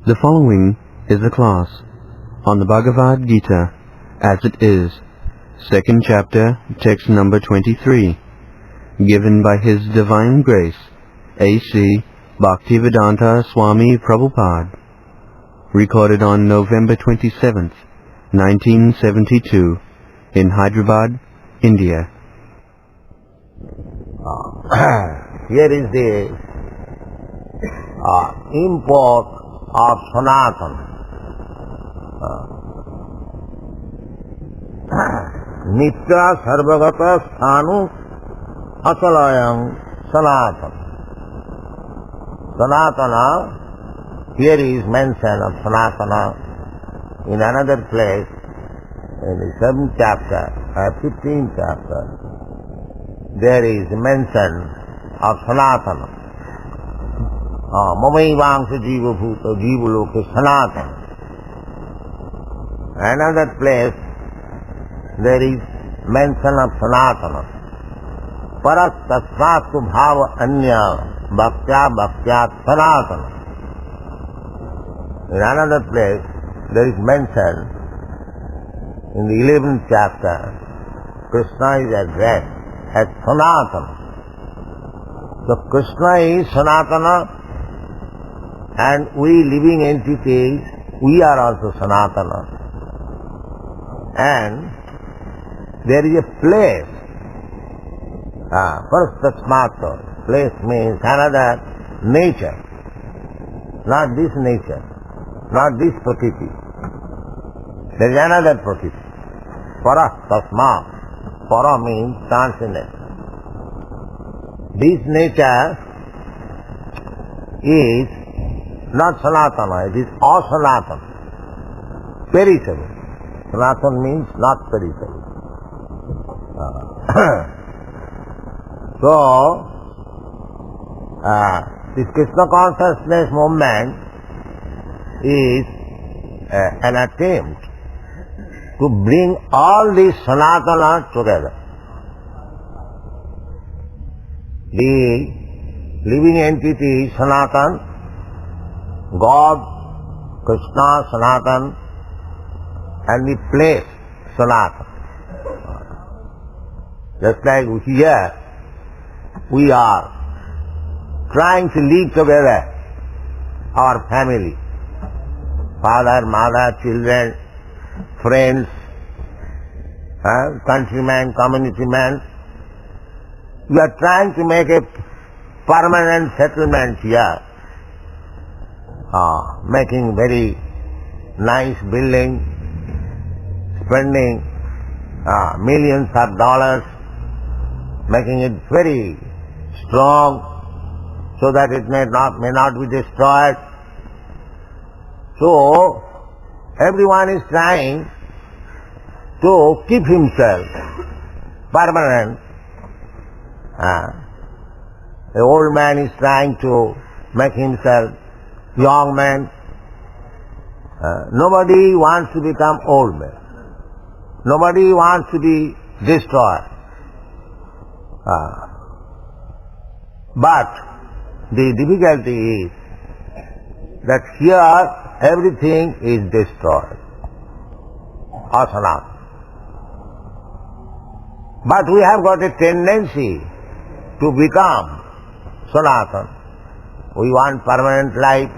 The following is a class on the Bhagavad Gita as it is, second chapter, text number 23, given by His Divine Grace, A.C.Bhaktivedanta Swami Prabhupada, recorded on November 27th, 1972, in Hyderabad, India. Here is the import of Sanatana. Nitya sarvagata sthanu asalayam Sanatana. Sanatana, here is mention of Sanatana in another place, in the 7th chapter, 15th chapter, there is mention of Sanatana. Mamaivangsha jiva bhuta jiva loka Sanatana. Another place, there is mention of Sanatana. Paras tasvatu bhava anya bhaktya bhaktyat Sanatana. In another place, there is mention in the 11th chapter, Krishna is addressed as Sanatana. So Krishna is Sanatana, and we living entities, we are also Sanatana. And there is a place, first tasmata, place means another nature, not this nature, not this prakriti. There is another prakriti. Para tasma. Para means transcendent. This nature is not Sanatana, it is asanatana, perishable. Sanatana means not perishable. So, this Krishna consciousness movement is an attempt to bring all these Sanatana together. The living entity Sanatan, God, Krishna, Sanatan, and the place Sanatan. Just like here, we are trying to live together, our family, father, mother, children, friends, countrymen, community men. We are trying to make a permanent settlement here, making very nice building, spending millions of dollars, making it very strong so that it may not be destroyed. So everyone is trying to keep himself permanent. The old man is trying to make himself young man. Nobody wants to become old man. Nobody wants to be destroyed. But the difficulty is that here everything is destroyed. Asana. But we have got a tendency to become Sanatan. We want permanent life.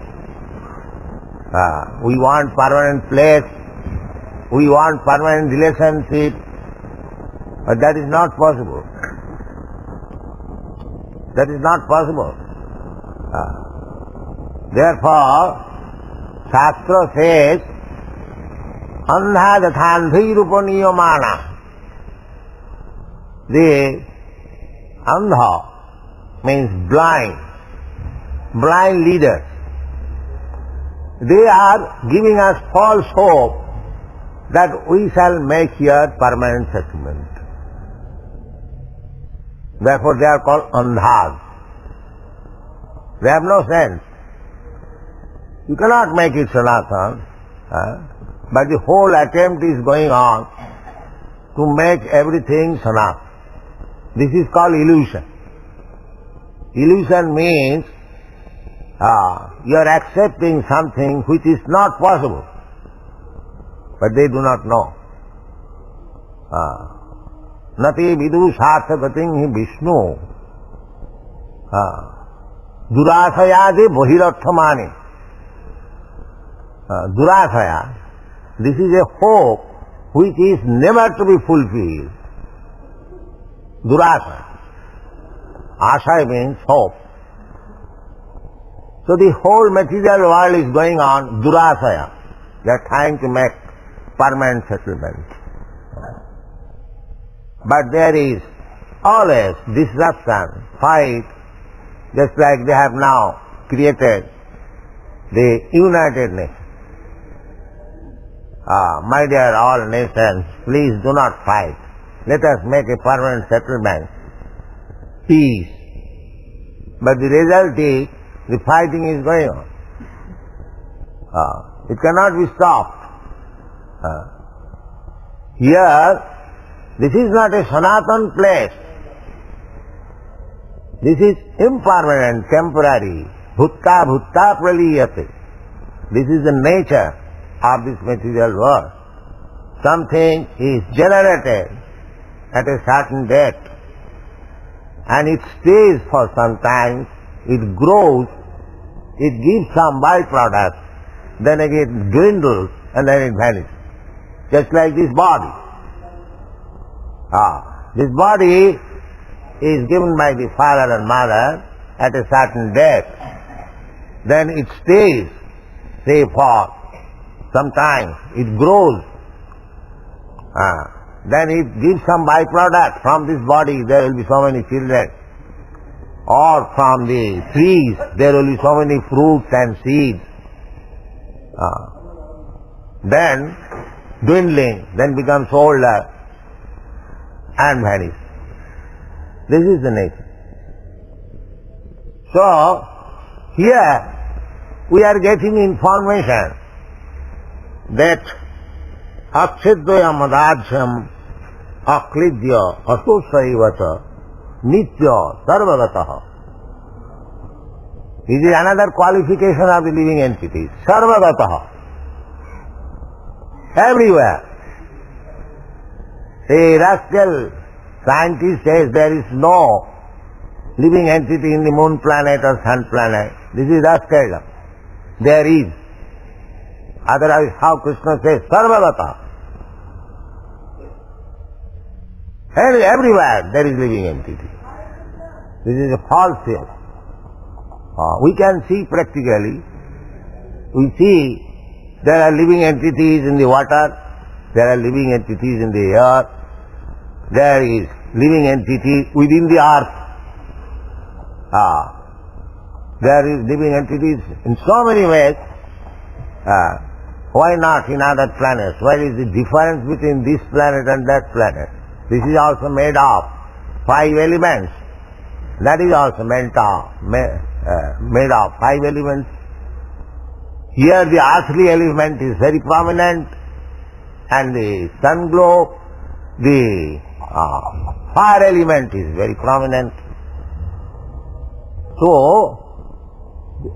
We want permanent place. We want permanent relationship. But that is not possible. That is not possible. Therefore, Shastra says, Andha dathandhirupaniya. The Andha means blind leaders. They are giving us false hope that we shall make here permanent settlement. Therefore they are called andhas. They have no sense. You cannot make it Sanatan, but the whole attempt is going on to make everything Sanatan. This is called illusion. Illusion means You are accepting something which is not possible, but they do not know. Nati vidu sarthagating hi Vishnu durasayade bohirarthamani. Durasaya, this is a hope which is never to be fulfilled. Durasaya. Asaya means hope. So the whole material world is going on durasaya. They are trying to make permanent settlement. But there is always disruption, fight, just like they have now created the United Nations. My dear all nations, please do not fight. Let us make a permanent settlement, peace. But the result is, the fighting is going on. It cannot be stopped. Here, this is not a Sanatan place. This is impermanent, temporary. Bhutta bhutta praliyate. This is the nature of this material world. Something is generated at a certain date, and it stays for some time, it grows, it gives some byproduct, then again dwindles, and then it vanishes. Just like this body. This body is given by the father and mother at a certain date. Then it stays, say for some time, it grows. Then it gives some byproduct. From this body there will be so many children. Or from the trees there will be so many fruits and seeds. Then dwindling, then becomes older and vanish. This is the nature. So, here we are getting information that akshidvaya madajyam aklidya asosaivata nitya sarvagataha. This is another qualification of the living entity. Sarvagataha. Everywhere. A rascal scientist says there is no living entity in the moon planet or sun planet. This is rascal. There is. Otherwise, how Krishna says, Sarvagata. Everywhere there is living entity. This is a false theory. We can see practically. We see there are living entities in the water, there are living entities in the earth, there is living entity within the earth. There is living entities in so many ways. Why not in other planets? What is the difference between this planet and that planet? This is also made of 5 elements. That is also made of 5 elements. Here the earthly element is very prominent, and the sun globe, the fire element is very prominent. So,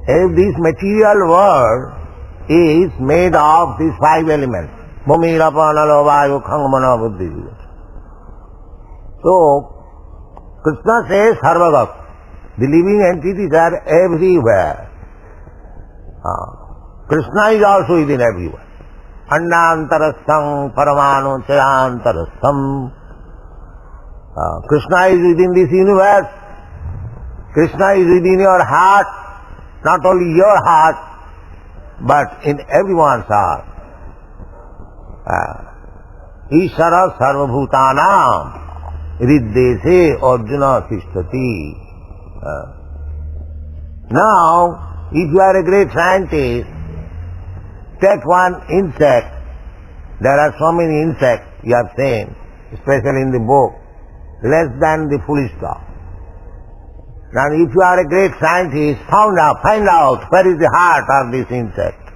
this material world is made of these 5 elements. Bhumi, rapa, nalo, vayu, khang, mana, buddhi. So, Krishna says sarvagat. The living entities are everywhere. Krishna is also within everywhere. Annantarastham paramanu chayantarastham. Krishna is within this universe. Krishna is within your heart. Not only your heart, but in everyone's heart. Ishara sarvabhutanam riddese arjuna tishtati. Now, if you are a great scientist, take one insect. There are so many insects you have seen, especially in the book, less than the full stop. Now, if you are a great scientist, find out where is the heart of this insect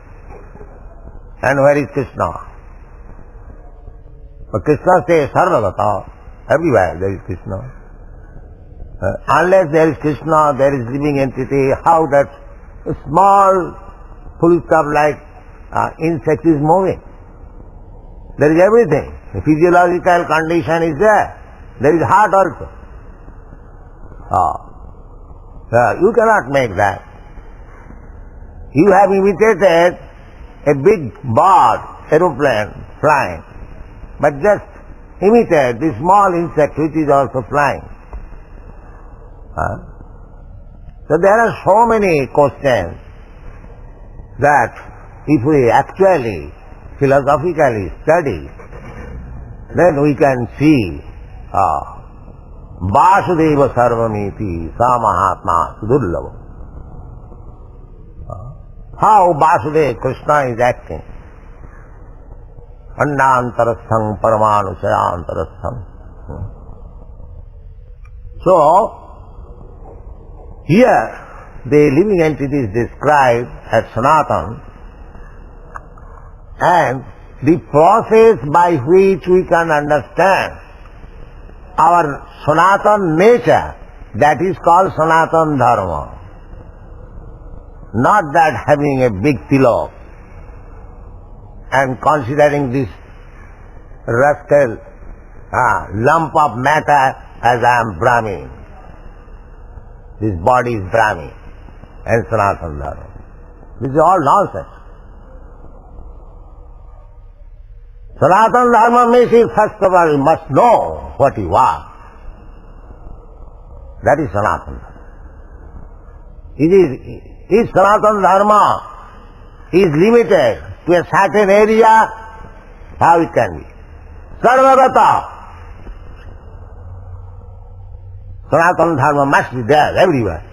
and where is Krishna. But Krishna says, Sarvagata, everywhere there is Krishna. Unless there is Krishna, there is living entity. How that small full stuff like insect is moving. There is everything. The physiological condition is there. There is heart also. You cannot make that. You have imitated a big bird, aeroplane flying, but just imitate the small insect which is also flying. So there are so many questions that if we actually philosophically study, then we can see Vasudeva Sarvamiti Sa Mahatma Sudurlava. How Vasudeva Krishna is acting. Andantarastham Paramanusayantarastham. So, here the living entity is described as Sanatan, and the process by which we can understand our Sanatan nature, that is called Sanatan Dharma. Not that having a big tilak and considering this rascal lump of matter as I am Brahmin. This body is Brahmin and Sanatan Dharma. This is all nonsense. Sanatan Dharma means you first of all must know what you are. That is Sanatan Dharma. If Sanatan Dharma is limited to a certain area, how it can be? Sarvagata. Sanatan Dharma must be there everywhere.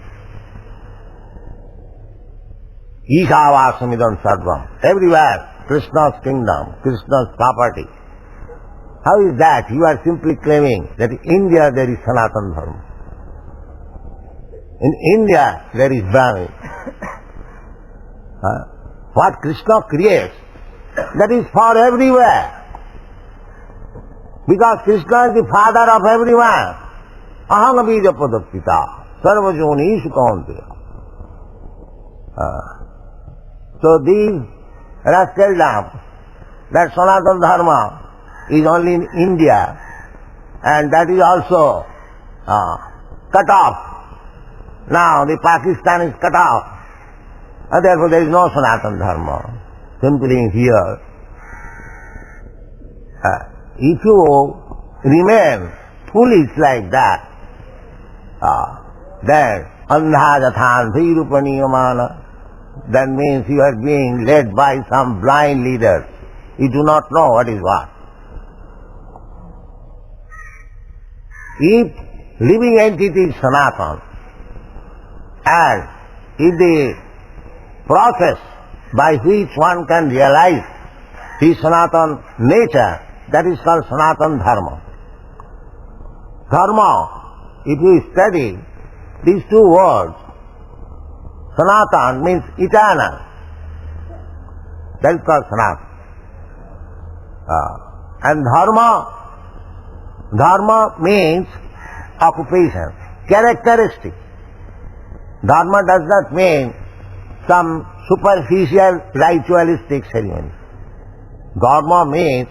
Ishavasamidan sarvam. Everywhere. Krishna's kingdom, Krishna's property. How is that? You are simply claiming that in India there is Sanatan Dharma. In India there is Brahmin. What Krishna creates, that is for everywhere. Because Krishna is the father of everyone. Aham bija padaktita, sarvajoni ISKCON. So these rascal dump, that Sanatan Dharma is only in India, and that is also cut off. Now the Pakistan is cut off, and therefore there is no Sanatan Dharma. Simply here, if you remain foolish like that, then andha jathan virupaniyamana, that means you are being led by some blind leaders. You do not know what is what. If living entity is Sanatan, and if the process by which one can realize his Sanatan nature, that is called Sanatan Dharma. Dharma, if you study these two words, Sanatan means eternal. That is called Sanatan. And Dharma means occupation, characteristic. Dharma does not mean some superficial ritualistic ceremony. Dharma means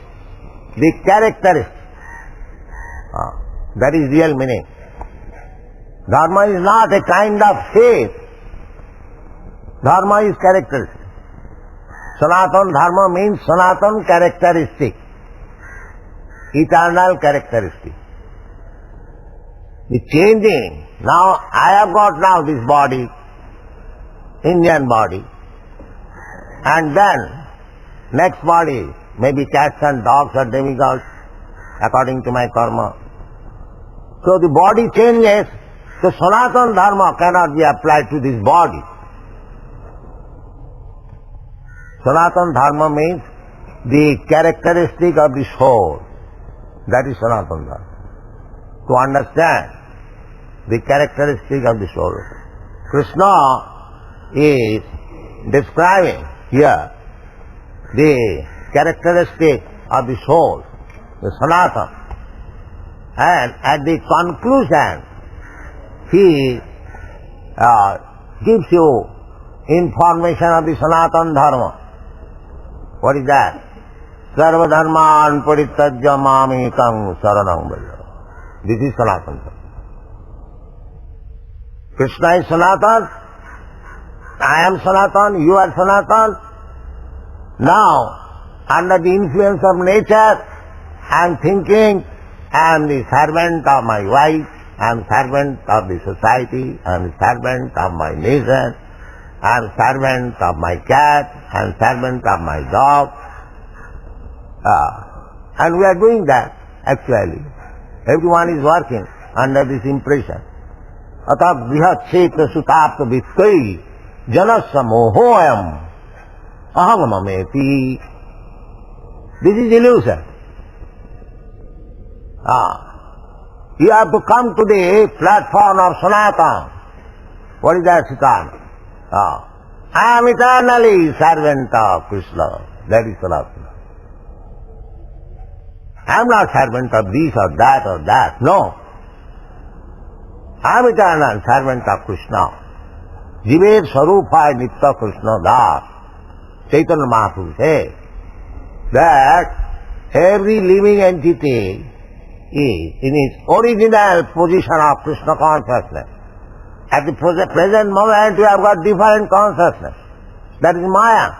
the characteristic. That is real meaning. Dharma is not a kind of faith. Dharma is characteristic. Sanatan Dharma means Sanatan characteristic, eternal characteristic. The changing. Now I have got now this body, Indian body, and then next body, maybe cats and dogs or demigods, according to my karma. So the body changes, so Sanatan Dharma cannot be applied to this body. Sanatan Dharma means the characteristic of the soul. That is Sanatan Dharma. To understand the characteristic of the soul, Krishna is describing here the characteristic of the soul, the Sanatan. And at the conclusion, he gives you information of the Sanatana Dharma. What is that? Sarva dharman parityajya mamekam saranam braja. This is Sanatana Dharma. Krishna is Sanatana, I am Sanatana, you are Sanatana. Now, under the influence of nature, I am thinking, I am the servant of my wife, I am servant of the society, I am servant of my nation, I am servant of my cat, I am servant of my dog. And we are doing that, actually. Everyone is working under this impression. Atah brihat cheta sutapta vittai janasya mohoyam ahamameti. This is illusion. You have to come to the platform of Sanatana. What is that Sanatana? I am eternally servant of Krishna. That is Sanatana. I am not servant of this or that or that. No. I am eternal servant of Krishna. Jiver Sarupa Nitya Krishna Das. Chaitanya Mahaprabhu says that every living entity is in its original position of Krishna consciousness. At the present moment we have got different consciousness. That is Maya.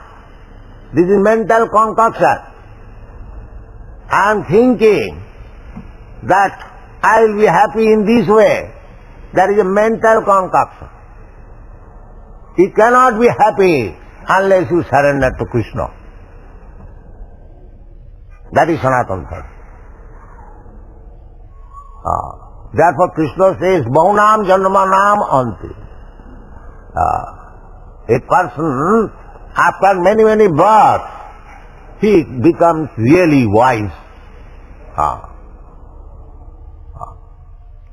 This is mental concoction. I am thinking that I will be happy in this way. That is a mental concoction. You cannot be happy unless you surrender to Krishna. That is Sanatana Dharma. Therefore Krishna says, Bahunam Janmanam Anti. A person, after many, many births, he becomes really wise.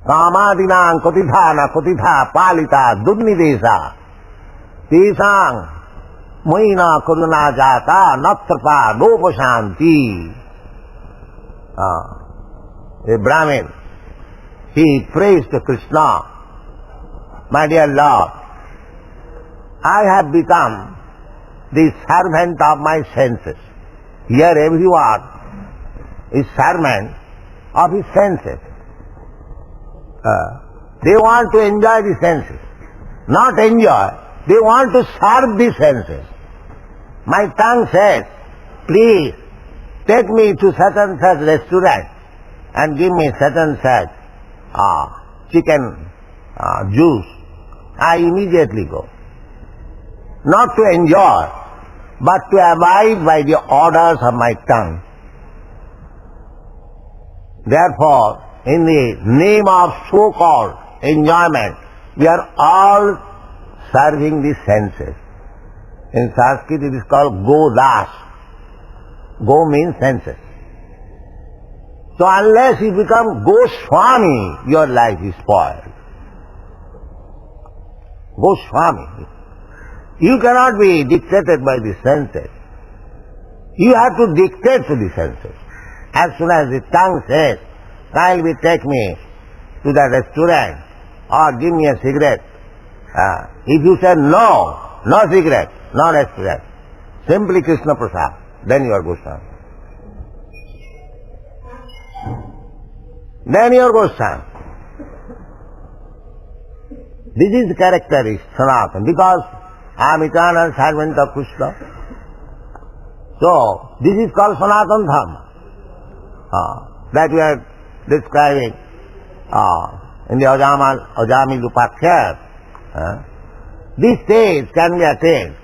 Kamadinang kotitha palita dunnidesa tesang moina karuna jata natrapa dopashanti. A Brahmin, he prays to Krishna, my dear Lord, I have become the servant of my senses. Here everyone is servant of his senses. They want to enjoy the senses. Not enjoy, they want to serve the senses. My tongue says, please take me to such and such restaurant and give me such and such chicken juice. I immediately go. Not to enjoy, but to abide by the orders of my tongue. Therefore, in the name of so-called enjoyment, we are all serving the senses. In Sanskrit it is called godas. Go means senses. So unless you become goswami, your life is spoiled. Goswami. You cannot be dictated by the senses. You have to dictate to the senses. As soon as the tongue says, kindly take me to that restaurant or give me a cigarette. If you say no, no cigarette, no restaurant, simply Krishna Prasad, then you are Goswami. Then you are Goswami. This is the character is Sanatana, because I am eternal servant of Krishna. So, this is called Sanatana Dharma. That we are describing in the Ajami Lupaksha. This stage can be attained.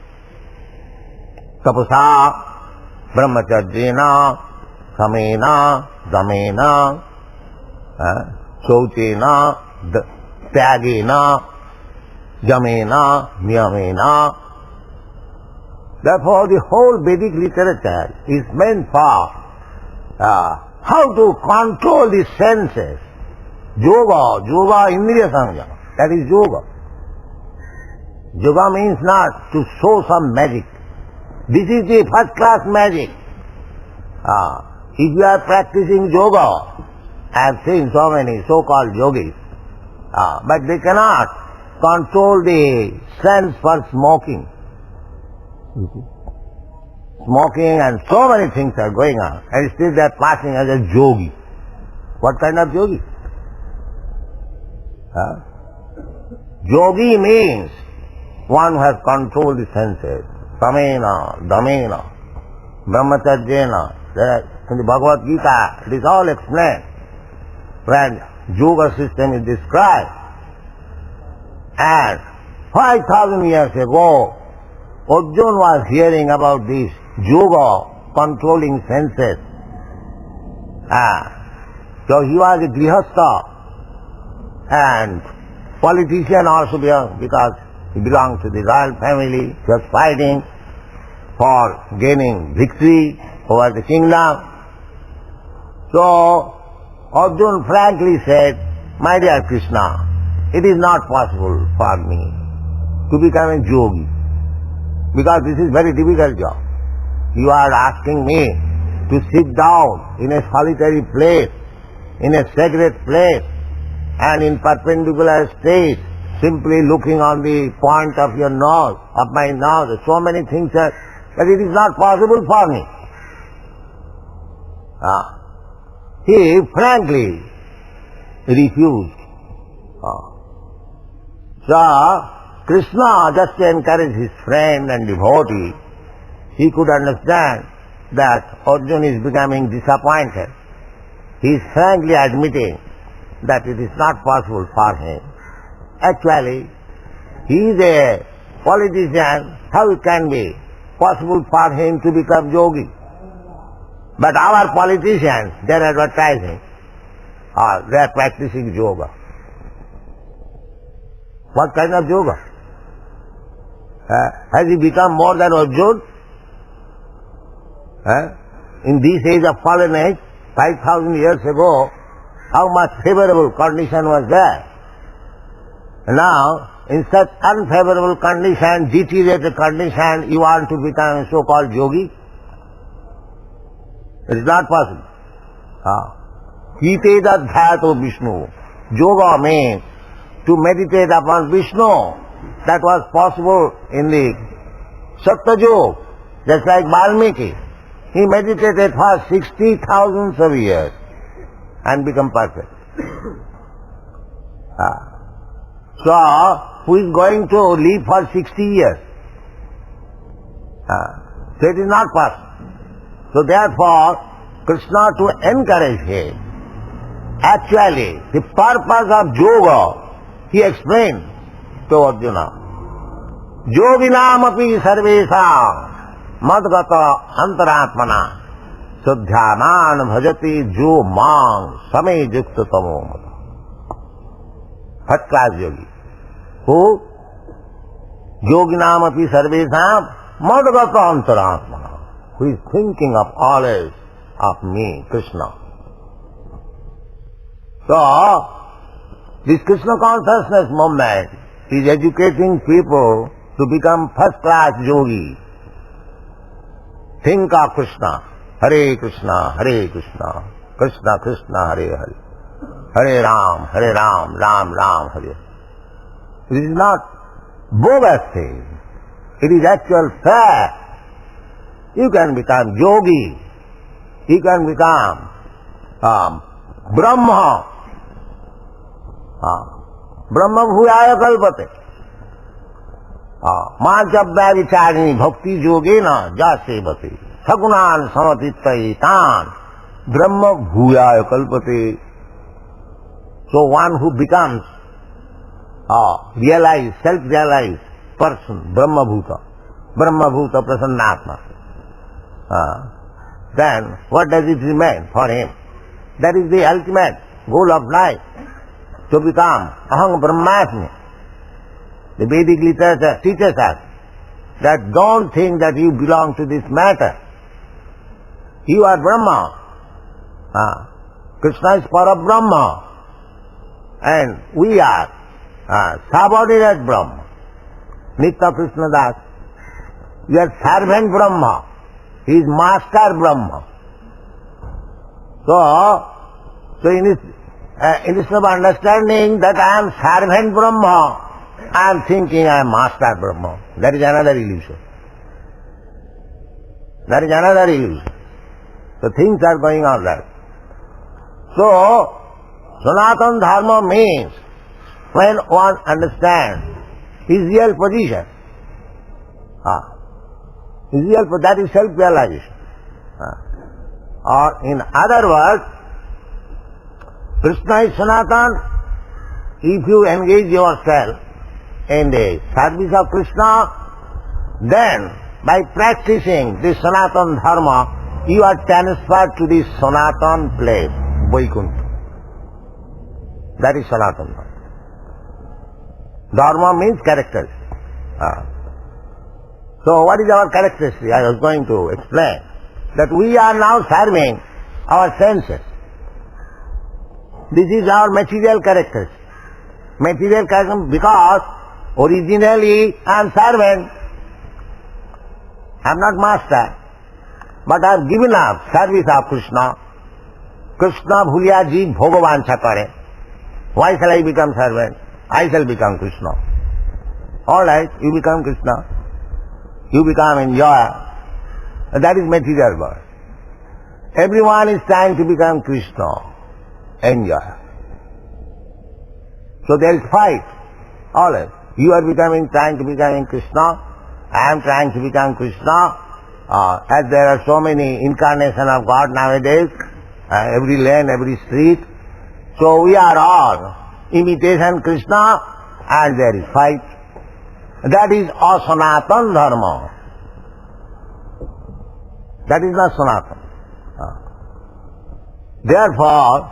Tapasa, brahmacharjena, samena, damena, shauchena, tyagena, jamena, niyamena. Therefore the whole Vedic literature is meant for how to control the senses. Yoga indriya samyama, that is yoga. Yoga means not to show some magic. This is the first class magic. If you are practicing yoga, I have seen so many so-called yogis, but they cannot control the sense for smoking. You see? Smoking and so many things are going on, and still they are passing as a yogi. What kind of yogi? Huh? Yogi means one who has controlled the senses. Samena, damena, brahmacharyena. In the Bhagavad Gita, it is all explained. When yoga system is described. And 5,000 years ago, Arjuna was hearing about this yoga controlling senses. So he was a grihastha and politician also because he belonged to the royal family. He was fighting for gaining victory over the kingdom. So Arjuna frankly said, "My dear Krishna, it is not possible for me to become a yogi because this is very difficult job. You are asking me to sit down in a solitary place, in a sacred place, and in perpendicular state, simply looking on the point of your nose, of my nose. So many things that it is not possible for me." He frankly refused. So Krishna, just to encourage his friend and devotee, he could understand that Arjuna is becoming disappointed. He is frankly admitting that it is not possible for him. Actually, he is a politician. How it can be possible for him to become yogi? But our politicians, they are advertising, they are practicing yoga. What kind of yoga? Has he become more than Arjuna? In this age of fallen age, 5,000 years ago, how much favorable condition was there? Now, in such unfavorable condition, deteriorated condition, you want to become a so-called yogi? It is not possible. Kiteda dhyato Vishnu. Yoga means to meditate upon Vishnu. That was possible in the Satya Yuga, just like Valmiki. He meditated for 60,000 of years and become perfect. So, who is going to live for 60 years? So it is not possible. So therefore, Krishna, to encourage him, actually the purpose of yoga, he explained to Arjuna. Yoginam api sarvesam madgata antaratmana suddhyaman bhajati jo mang samay yukta tamo mata. First class yogi. Who? Yoginam api sarvesam madgata antaratmana. Who is thinking of always of me, Krishna. So, this Krishna consciousness movement is educating people to become first-class yogi. Think of Krishna, Hare Krishna, Hare Krishna, Krishna Krishna, Hare Hare, Hare Ram, Ram Ram, Hare. It is not bogus thing. It is actual fact. You can become yogi. You can become Brahma. Brahma bhuyaya kalpate. Mācabhya vicharini bhakti yogena jasevati. Sagunan samatittayi tan. Brahma bhuyaya kalpate. So one who becomes realized, self-realized person, Brahma bhuta prasannatma. Then what does it remain for him? That is the ultimate goal of life, to become aham brahmasmi. The Vedic literature teaches us that don't think that you belong to this matter. You are Brahma. Krishna is Parabrahma. And we are subordinate Brahma. Nitya Krishna Das. You are servant Brahma. He is master Brahma. So instead of understanding that I am servant Brahma, I am thinking I am master Brahma. That is another illusion. That is another use. So things are going on there. So, Sanatana Dharma means when one understands his real position. That is self-realization. Or in other words, Krishna is Sanatana. If you engage yourself in the service of Krishna, then by practicing this Sanatana Dharma, you are transferred to the Sanatana place, Vaikuntha. That is Sanatana Dharma. Dharma means characteristic. So what is our characteristic? I was going to explain that we are now serving our senses. This is our material characteristic. Material characteristic because originally I am servant. I am not master. But I have given up service of Krishna. Krishna bhuliya jeev bhagavatam kare. Why shall I become servant? I shall become Krishna. Alright, you become Krishna. You become enjoyer. That is material world. Everyone is trying to become Krishna. Enjoyer. So there is fight. Always. You are trying to become Krishna. I am trying to become Krishna. As there are so many incarnations of God nowadays, every lane, every street. So we are all imitation Krishna and there is fight. That is asanatana dharma. That is not sanatana. Therefore,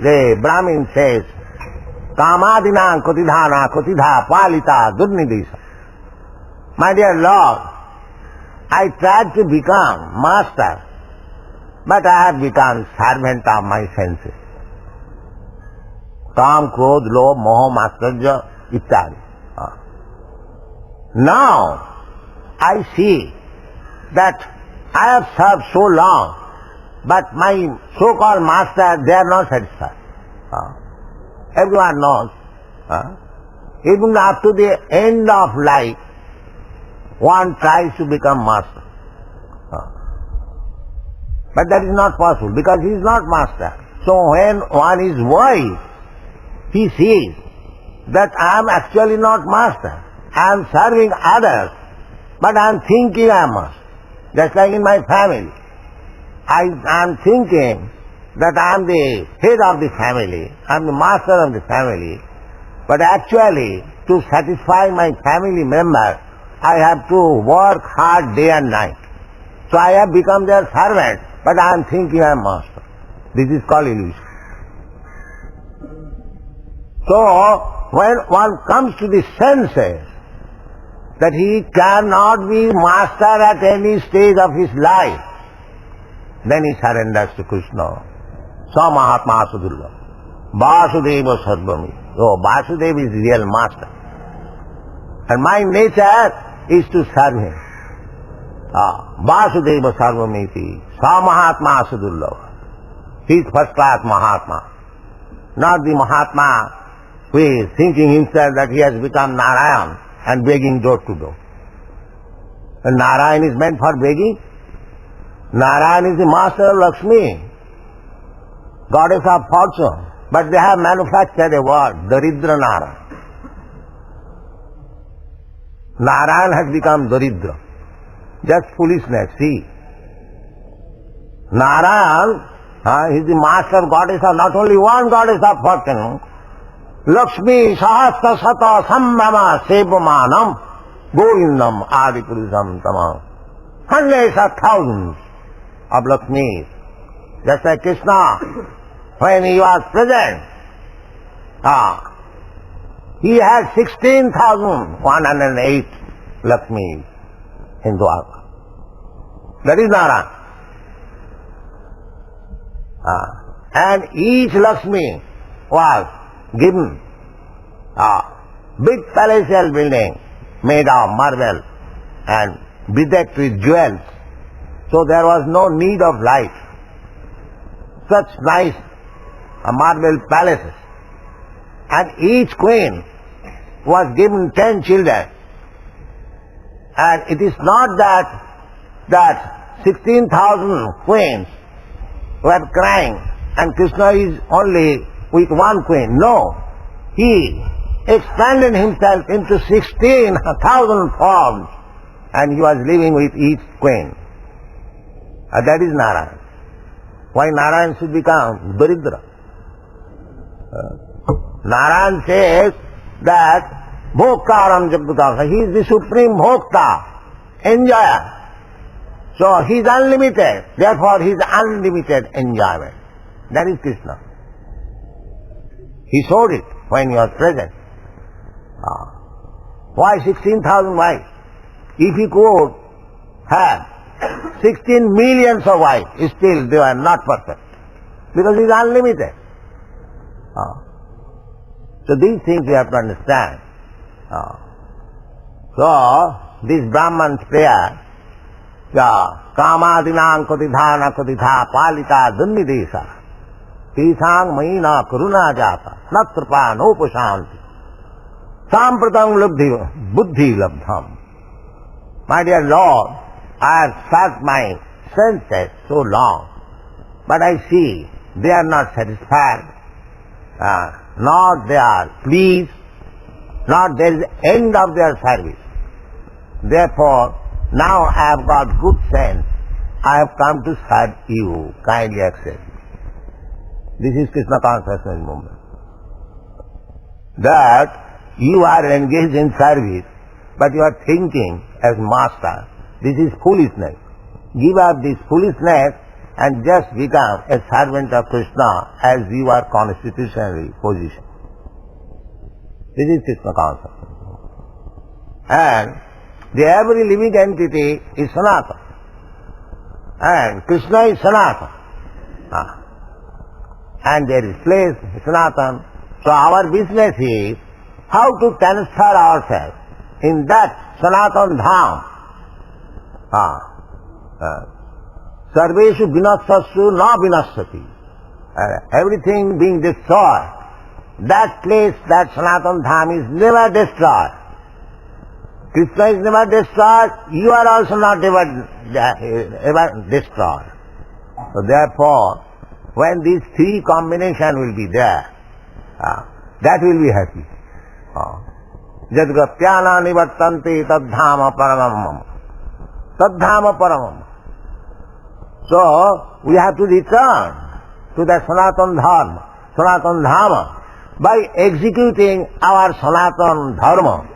the Brahmin says, kamadinam kotidhana kotidha palita durnidisa. My dear Lord, I tried to become master, but I have become servant of my senses. Kam, krodh, lobh, moha, matsarya, ityadi. Now, I see that I have served so long, but my so-called master, they are not satisfied. Everyone knows. Even up to the end of life, one tries to become master. But that is not possible because he is not master. So when one is wise, he sees that I am actually not master. I am serving others, but I am thinking I am master. Just like in my family. I am thinking that I am the head of the family, I am the master of the family, but actually to satisfy my family member, I have to work hard day and night. So I have become their servant, but I am thinking I am master. This is called illusion. So when one comes to the senses, that he cannot be master at any stage of his life, then he surrenders to Krishna. Sa Mahatma Sudurva. Vasudeva Sarvami. Oh, Vasudeva is real master. And my nature is to serve him. Vasudeva Sarvamiti. Sa Mahatma Sudurva. He is first class Mahatma. Not the Mahatma who is thinking himself that he has become Narayan and begging door to door. And Narayan is meant for begging. Narayan is the master of Lakshmi, goddess of fortune. But they have manufactured a word, Daridra Narayan. Narayan has become Daridra. Just foolishness, see. Narayan is the master goddess of not only one goddess of fortune, Lakshmi Sahasra Sata Sambhama Sevamanam Govindam Adipurusham Tamam. Hundreds of thousands of Lakshmis. Just like Krishna, when he was present, he had 16,108 Lakshmis in Dwarka. That is Narayan. And each Lakshmi was given a big palatial building made of marble and bedecked with jewels. So there was no need of light. Such nice marble palaces. And each queen was given 10 children. And it is not that that 16,000 queens were crying and Krishna is only with one queen. No, he expanded himself into 16,000 forms and he was living with each queen. That is Narayan. Why Narayan should become Daridra? Narayan says that Bhoktaram Jagdutasa, he is the supreme Bhokta, enjoyer. So he is unlimited, therefore he is unlimited enjoyment. That is Krishna. He showed it when he was present. Why 16,000 wives? If he could have 16 millions of wives, still they are not perfect. Because he is unlimited. So these things you have to understand. So this Brahman's prayer, Kamadinam Kodidhana Kodidha Palita Dunnidesa Tisang Maina Karuna Jata Natrapa Nopashanti Sampratam Buddhi Labdham. My dear Lord, I have searched my senses so long, but I see they are not satisfied, nor they are pleased, nor there is end of their service. Therefore, now I have got good sense. I have come to serve you. Kindly accept. This is Krishna consciousness movement. That you are engaged in service, but you are thinking as master. This is foolishness. Give up this foolishness and just become a servant of Krishna as you are constitutionally positioned. This is Krishna consciousness. And the every living entity is Sanatana. And Krishna is Sanatana. And there is place, Sanatana. So our business is how to transfer ourselves in that Sanatana Dham. Sarveshu vinassasu na vinasati. Everything being destroyed. That place, that Sanatana Dham is never destroyed. Krishna is never destroyed, you are also not ever destroyed. So therefore, when these three combination will be there, that will be happy. Jadgapyana nivartanti tadhama paramam. Tadhama paramam. So, we have to return to the Sanatana Dharma, Sanatana Dharma, by executing our Sanatana Dharma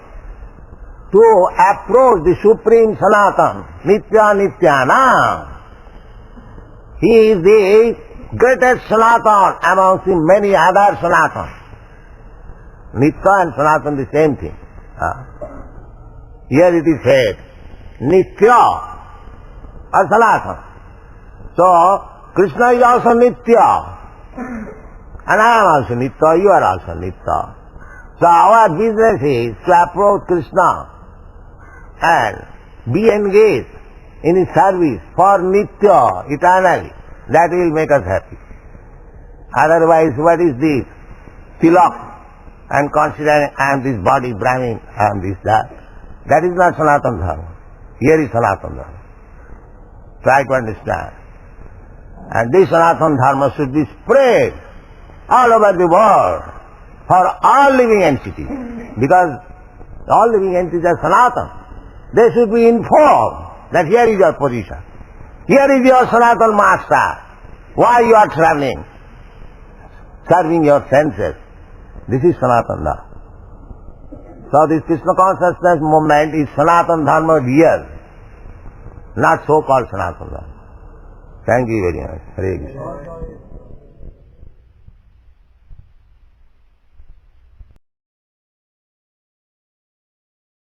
to approach the Supreme Sanatana, Nitya Nityanam. He is the greatest Sanatana amongst the many other Sanatana. Nitya and Sanatana the same thing. Here it is said, Nitya or Sanatana. So, Krishna is also Nitya. And I am also Nitya, you are also Nitya. So our business is to approach Krishna and be engaged in his service for Nitya, eternally. That will make us happy. Otherwise, what is this? Tilak, and considering I am this body, Brahmin, I am this, that. That is not Sanatana Dharma. Here is Sanatana Dharma. Try to understand. And this Sanatana Dharma should be spread all over the world for all living entities. Because all living entities are Sanatana. They should be informed that here is your position. Here is your Sanatana Master. Why you are traveling? Serving your senses. This is Sanatana Dharma. So this Krishna consciousness movement is Sanatana Dharma real, not so-called Sanatana Dharma. Thank you very much. Hare Krishna.